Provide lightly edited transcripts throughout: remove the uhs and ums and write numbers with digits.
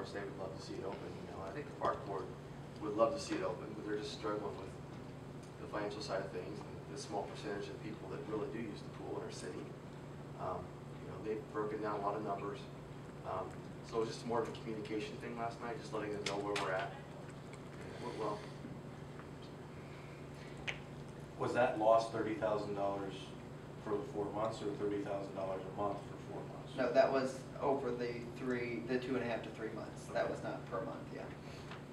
course, they would love to see it open. You know, I think the park board would love to see it open, but they're just struggling with the financial side of things, and the small percentage of people that really do use the pool in our city. You know, they've broken down a lot of numbers. So it was just more of a communication thing last night, just letting them know where we're at. And it went well. Was that lost $30,000 for the 4 months, or $30,000 a month for 4 months? No, that was over the 2.5 to 3 months. Okay. That was not per month, yeah.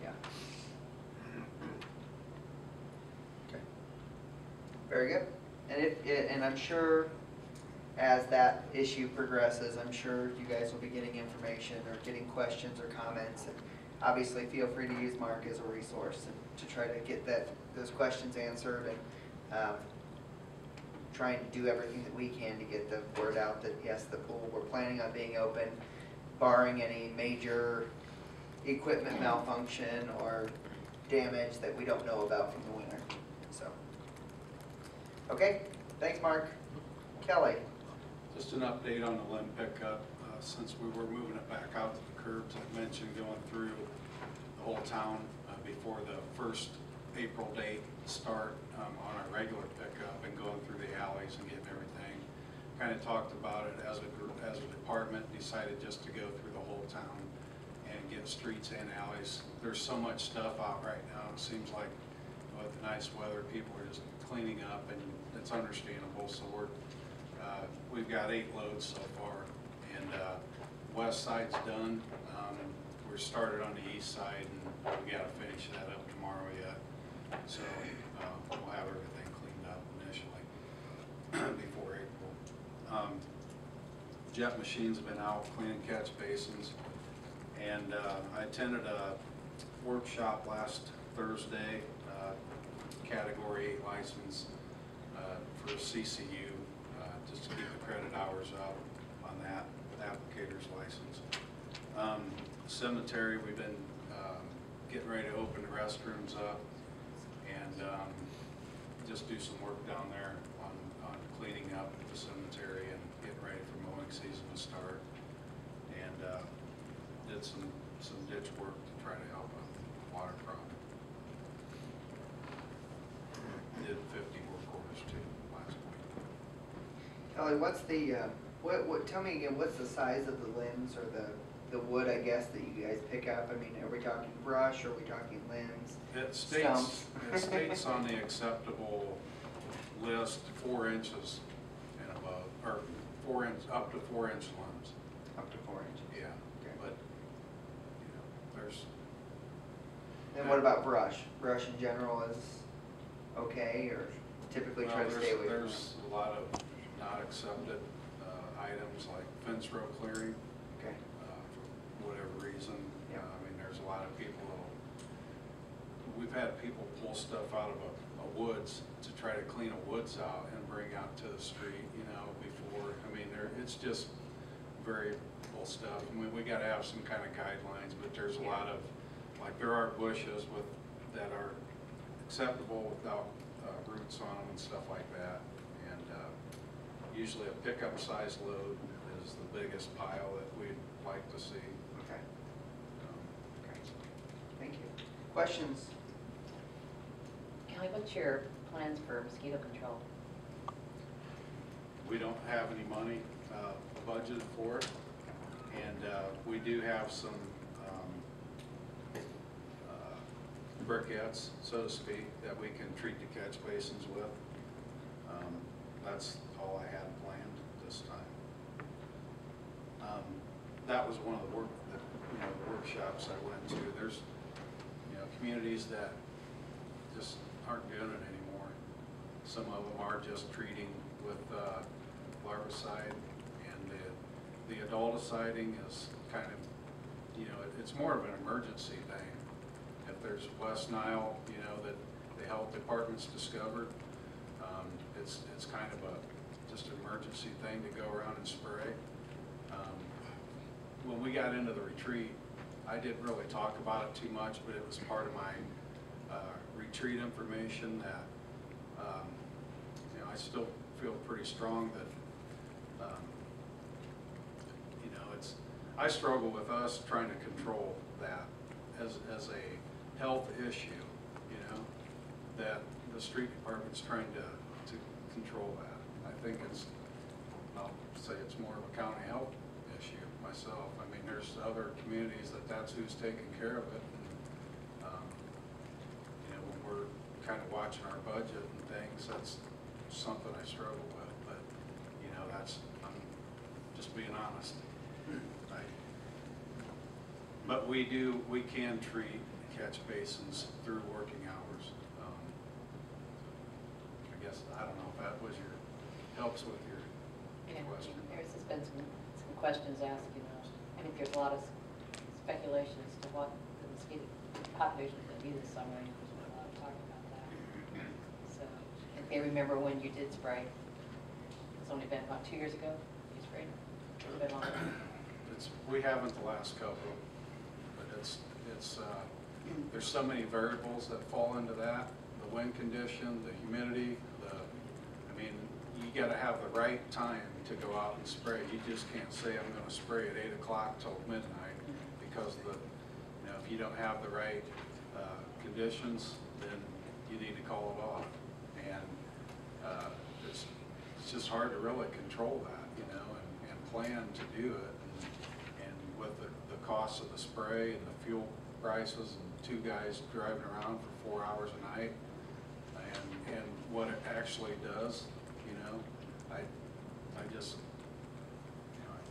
Yeah. Okay. Very good. And I'm sure as that issue progresses, I'm sure you guys will be getting information or getting questions or comments. And obviously, feel free to use Mark as a resource and to try to get those questions answered, and trying to do everything that we can to get the word out that yes, the pool, we're planning on being open, barring any major equipment malfunction or damage that we don't know about from the winter. So, okay, thanks, Mark. Kelly. Just an update on the limb pickup. Since we were moving it back out to the curbs, I mentioned going through the whole town before the first April date start on our regular pickup, and going through the alleys and getting everything. Kind of talked about it as a department, decided just to go through the whole town and get streets and alleys. There's so much stuff out right now. It seems like with the nice weather, people are just cleaning up, and it's understandable. So we've got 8 loads so far, and west side's done. We're started on the east side, and we got to finish that up tomorrow yet. So we'll have everything cleaned up initially before April. Jet machines have been out cleaning catch basins, and I attended a workshop last Thursday, Category 8 license for CCU, just to get the credit hours up on that applicator's license. Cemetery, we've been getting ready to open the restrooms up, and just do some work down there on cleaning up the cemetery and getting ready for mowing season to start. And did some ditch work to try to help with water problem. Did 50 work orders too last week. Kelly, what's the tell me again, what's the size of the limbs or the wood, I guess, that you guys pick up? I mean, are we talking brush, or are we talking limbs? It states on the acceptable list 4 inches and above, or up to 4 inch limbs. Up to 4 inches. Yeah. Okay. But you know, there's. And what about brush? Brush in general is okay, or typically try to stay away from it? There's a lot of not accepted items like fence row clearing. Okay. For whatever reason. Yeah. I mean, there's a lot of people. We've had people pull stuff out of a woods to try to clean a woods out and bring out to the street, you know, before. I mean, it's just variable stuff. I mean, we got to have some kind of guidelines, but there's a lot of, like, there are bushes that are acceptable without roots on them and stuff like that. And usually a pickup size load is the biggest pile that we'd like to see. Okay. Okay. Thank you. Questions? Kelly, what's your plans for mosquito control? We don't have any money budgeted for it, and we do have some briquettes, so to speak, that we can treat the catch basins with. That's all I had planned this time. That was one of the workshops I went to. There's communities that just aren't doing it anymore. Some of them are just treating with larvicide, and the adulticiding is kind of, it's more of an emergency thing. If there's West Nile, that the health department's discovered, it's kind of just an emergency thing to go around and spray. When we got into the retreat, I didn't really talk about it too much, but it was part of my retreat information that I still feel pretty strong that I struggle with us trying to control that as a health issue, you know, that the street department's trying to control that. I think I'll say it's more of a county health issue myself. I mean, there's other communities that's who's taking care of it. And, you know, when we're kind of watching our budget and things, that's something I struggle with. But, you know, I'm just being honest. But we can treat catch basins through working hours. I guess, I don't know if that helps with your question. There's just been some questions asked, you know. I think there's a lot of speculation as to what the mosquito population is going to be this summer, and there's been a lot of talk about that. So, if they remember when you did spray, it's only been about 2 years ago you sprayed. It's been longer. We haven't the last couple, but there's so many variables that fall into that. The wind condition, the humidity, I mean, you got to have the right time to go out and spray. You just can't say I'm going to spray at 8 o'clock till midnight, because if you don't have the right conditions, then you need to call it off. And it's just hard to really control that, you know, and plan to do it. And with the cost of the spray and the fuel prices and 2 guys driving around for 4 hours a night, and what it actually does, you know, I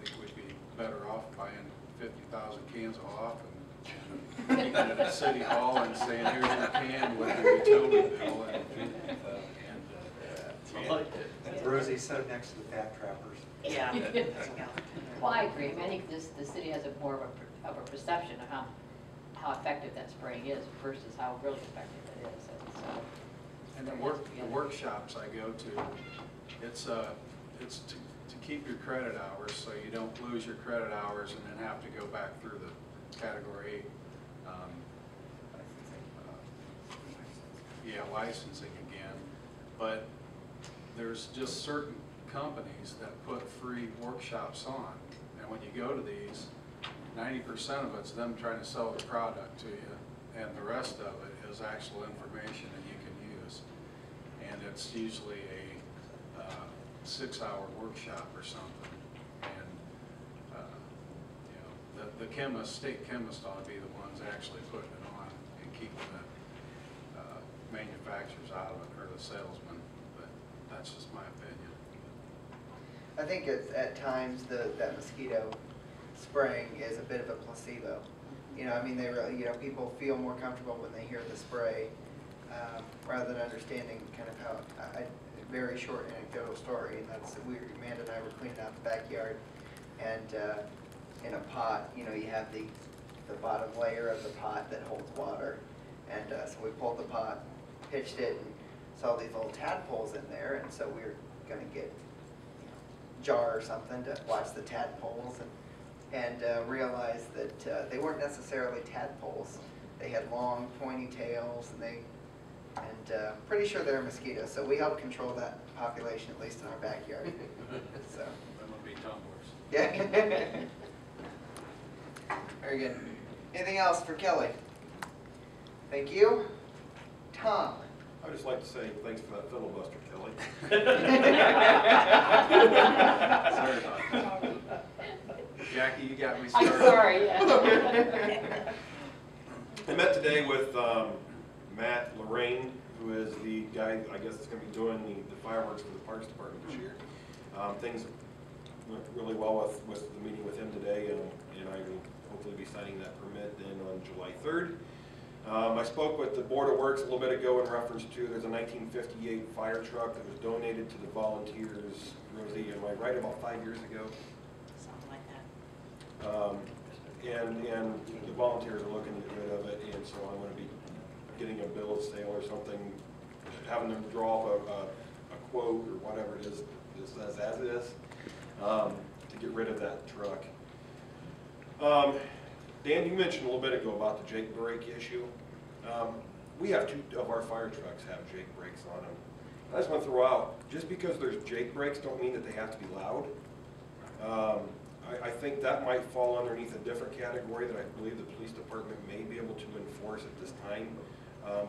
think we'd be better off buying 50,000 cans of off and keeping it at City Hall and saying, here's your can with your utility bill. Rosie, sit next to the fat trappers. Yeah. Well, I agree. I mean, I think the city has more of a perception of how effective that spraying is versus how really effective it is. And the workshops I go to, it's to keep your credit hours so you don't lose your credit hours and then have to go back through the Category 8 licensing again. But there's just certain companies that put free workshops on, and when you go to these, 90% of it's them trying to sell the product to you, and the rest of it is actual information that you can use. And it's usually a 6-hour workshop or something. And you know, the state chemist ought to be the ones actually putting it on and keeping the manufacturers out of it, or the salesmen. But that's just my opinion. I think at times that mosquito spraying is a bit of a placebo. You know, I mean, they really, you know, people feel more comfortable when they hear the spray, rather than understanding kind of how. Very short anecdotal story, and that's Amanda and I were cleaning out the backyard, and in a pot, you know, you have the bottom layer of the pot that holds water, and so we pulled the pot, pitched it, and saw these little tadpoles in there, and so we were going to get a jar or something to watch the tadpoles, and realized that they weren't necessarily tadpoles. They had long pointy tails, and pretty sure they're mosquitoes. So we help control that population, at least in our backyard. So. That would be tumblers. Yeah. Very good. Anything else for Kelly? Thank you. Tom. I'd just like to say thanks for that filibuster, Kelly. Sorry about that. Jackie, you got me started. I'm sorry. Yeah. I met today with Matt Lorraine, who is the guy, I guess, that's going to be doing the fireworks for the Parks Department this year. Things went really well with the meeting with him today, and I will hopefully be signing that permit then on July 3rd. I spoke with the Board of Works a little bit ago in reference to, there's a 1958 fire truck that was donated to the volunteers. Rosie, am I right, about 5 years ago? Something like that. And the volunteers are looking to get rid of it, and so I'm going to be getting a bill of sale or something, having them draw up a quote or whatever it is, as is, to get rid of that truck. Dan, you mentioned a little bit ago about the Jake brake issue. We have 2 of our fire trucks have Jake brakes on them. I just want to throw out, just because there's Jake brakes don't mean that they have to be loud. I think that might fall underneath a different category that I believe the police department may be able to enforce at this time.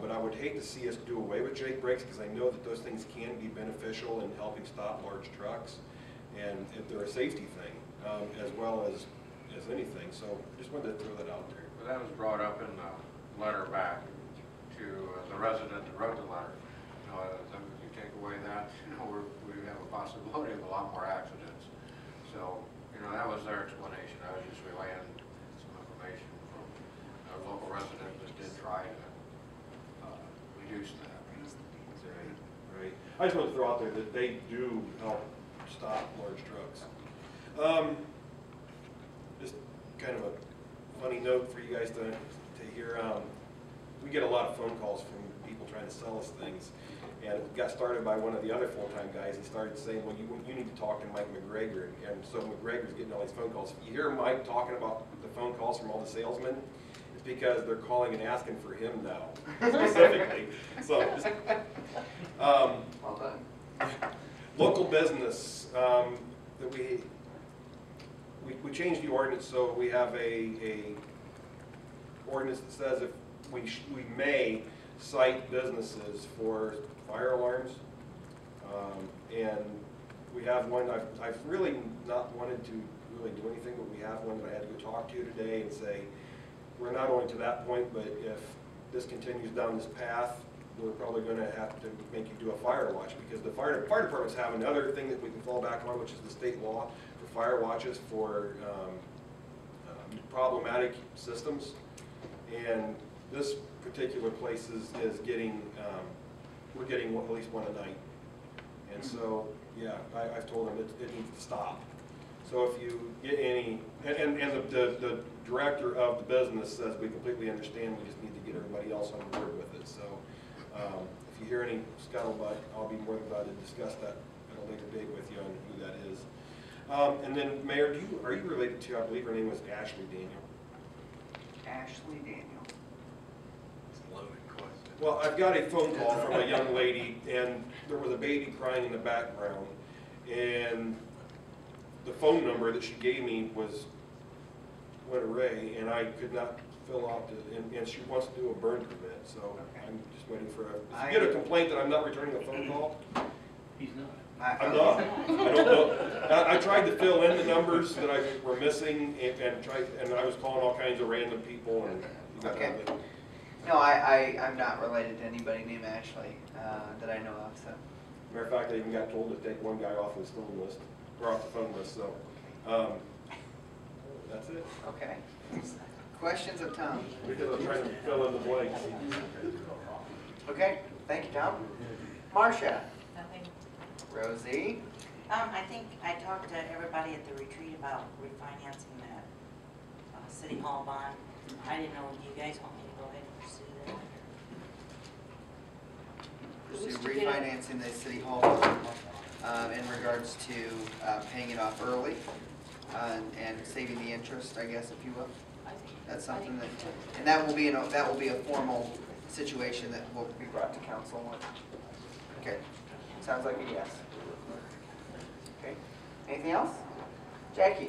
But I would hate to see us do away with Jake brakes, because I know that those things can be beneficial in helping stop large trucks, and if they're a safety thing, as well as anything. So just wanted to throw that out there. Well, that was brought up in the letter back to the resident that wrote the letter. You know, if you take away that, you know, we have a possibility of a lot more accidents. So, you know, that was their explanation. I was just relaying some information from a local resident that did try to reduce that. Right. I just want to throw out there that they do help stop large trucks. Just kind of a funny note for you guys to hear. We get a lot of phone calls from people trying to sell us things, and it got started by one of the other full-time guys. He started saying, well, you need to talk to Mike McGregor, and so McGregor's getting all these phone calls. If you hear Mike talking about the phone calls from all the salesmen, it's because they're calling and asking for him now, specifically. So, just, Well done. local business, that we changed the ordinance, so we have a ordinance that says if we may cite businesses for fire alarms, and we have one. I've really not wanted to really do anything, but we have one that I had to go talk to today and say, we're not only to that point, but if this continues down this path, we're probably going to have to make you do a fire watch, because the fire departments have another thing that we can fall back on, which is the state law for fire watches for problematic systems. And this particular place is getting, we're getting at least one a night. And so, yeah, I've told them it needs to stop. So if you get any, and the director of the business says we completely understand, we just need to get everybody else on board with it. So if you hear any scuttlebutt, I'll be more than glad to discuss that at a later date with you on who that is. And then, Mayor, are you related to, I believe her name was Ashley Daniel? Ashley Daniel. Well, I've got a phone call from a young lady, and there was a baby crying in the background, and the phone number that she gave me went away, and I could not fill out and she wants to do a burn permit, so okay. I'm just waiting for if you get a complaint that I'm not returning a phone call. He's not. I'm not. I don't know. I tried to fill in the numbers that were missing, and I was calling all kinds of random people, and okay. No, I'm not related to anybody named Ashley that I know of. So. Matter of fact, I even got told to take one guy off his phone list, or off the phone list. So that's it. Okay. Questions of Tom? Because I'm trying to fill in the blanks. Okay. Thank you, Tom. Marcia. Nothing. Rosie. I think I talked to everybody at the retreat about refinancing that city hall bond. I didn't know, do you guys want me to go ahead and pursue that? Pursue refinancing the city hall bond in regards to paying it off early and saving the interest, I guess, if you will. That's something that, and that will be a formal situation that will be brought to council. Okay, sounds like a yes. Okay, anything else? Jackie?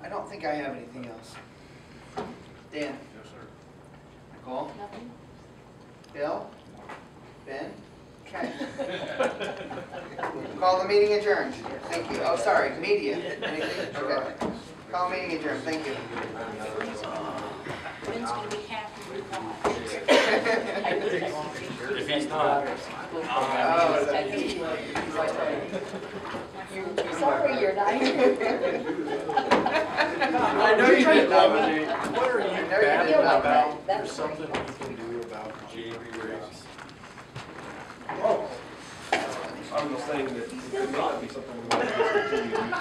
I don't think I have anything else. Dan? Yes, sir. Nicole? Nothing. Bill? Ben? Okay. Call the meeting adjourned. Thank you. Oh, sorry, media. Anything? Okay. Call meeting adjourned. Thank you. When's going to be happy with If he's not, sorry, you're not here. I know you didn't nominate. What are you bad feel like about? that. There's something we can do about the JV rates. Oh, I was just saying that it may not be something we want to discontinue.